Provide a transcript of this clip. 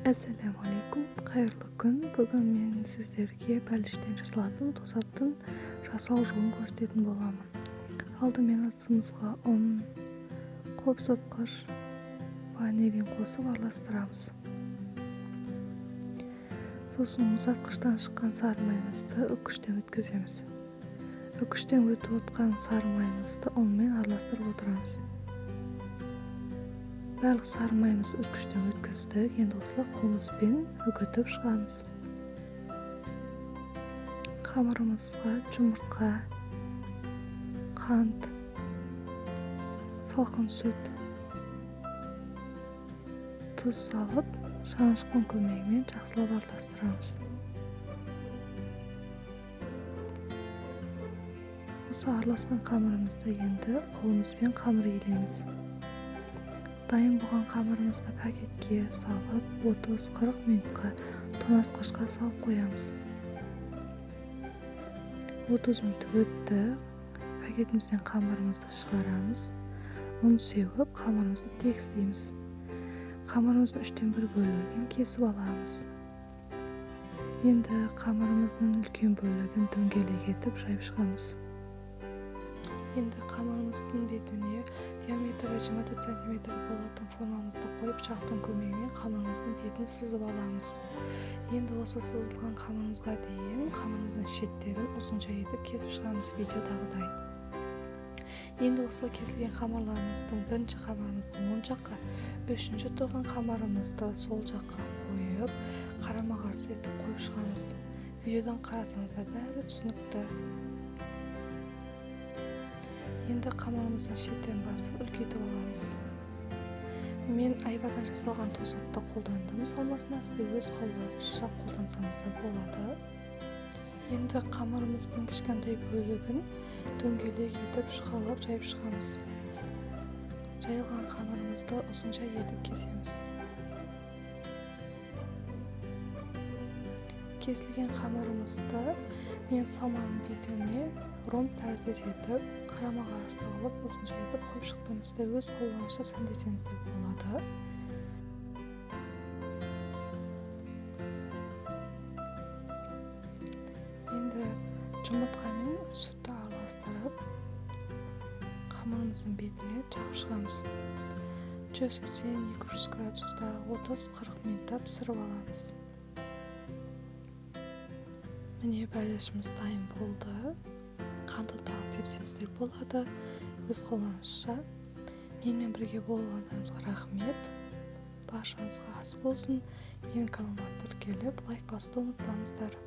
Assalamu alaikum, қайырлы күн. Бүгін мен сіздерге пәліштен жасалатын тосаттың жасау жолын көрсететін боламын. Алдымен ыдысымызға ұн, қопсытқыш, ванилин қосып араластырамыз. Сосын мұздатқыштан шыққан сары майымызды үккіштен өткіземіз. Үккіштен өтіп отқан сары майымызды ұнмен араластырып отырамыз. Барлық сары майымызды үккіштен өткіздік. Енді осылай қолымызбен үгітіп шығамыз. Қамырымызға жұмыртқа, қант, салқын сүт, тұз салып, шанышқының көмегімен жақсылап араластырамыз. Осы араласқан қамырымызды енді қолымызбен қамыр илейміз. Дайын болған қамырымызды пакетке салып, 30-40 минутқа тоңазытқышқа салып қоямыз. 30 минут өтті. Пакетімізден қамырымызды шығарамыз. Оны сеуіп, қамырымызды тегістейміз. Қамырымыздың 1/3 бөлігін кесіп аламыз. Енді қамырымыздың үлкен бөлігін дөңгелек етіп жайып шығамыз. Енді қамырымыздың бетіне диаметрі 24 см болатын формамызды қойып, пышақтың көмегімен қамырымыздың бетін сызып аламыз. Енді осы сызылған қамырымызға дейін қамырымыздың шеттерін ұзынша етіп кесіп шығамыз видеодағыдай. Енді осы кесілген қамырларымыздың бірінші қамырымызды оң жаққа, үшінші тұрған қамырымызды сол жаққа қойып, қарама-қарсы етіп қойып шығамыз. Видеодан қарасаңыздар бәрі түсінікті. Енді қамырымыздың шеттерін басып үлкейтіп аламыз. Мен айвадан жасалған тосатты қолдандым. Салмасына сізде өз қалауыңызша қолдансаңыз да болады. Енді қамырымыздың кішкентай бөлігін дөңгелек етіп шұқалап жайып шығамыз. Жайылған қамырымызды ұзынша етіп кесеміз. Кесілген қамырымызды мен салманың бетіне ромб тәріздес етіп, қарама-қарсы алып, ұзынша етіп қойып шықтым. Сізде өз қалауыңызша сәндесеңіздер болады. Енді жұмыртқа мен сүтті араластырып, қамырымыздың бетіне жағып шығамыз. 180-200 градуста 30-40 минутта пісіріп аламыз. Міне бәлішіміз дайын болды. Қанты тағын сепсеңіздер болады. Өз қалауыңызша. Менімен бірге болғандарыңызға рахмет. Баршаңызға ас болсын. Менің каналыма тіркеліп, лайк басуды ұмытпаңыздар.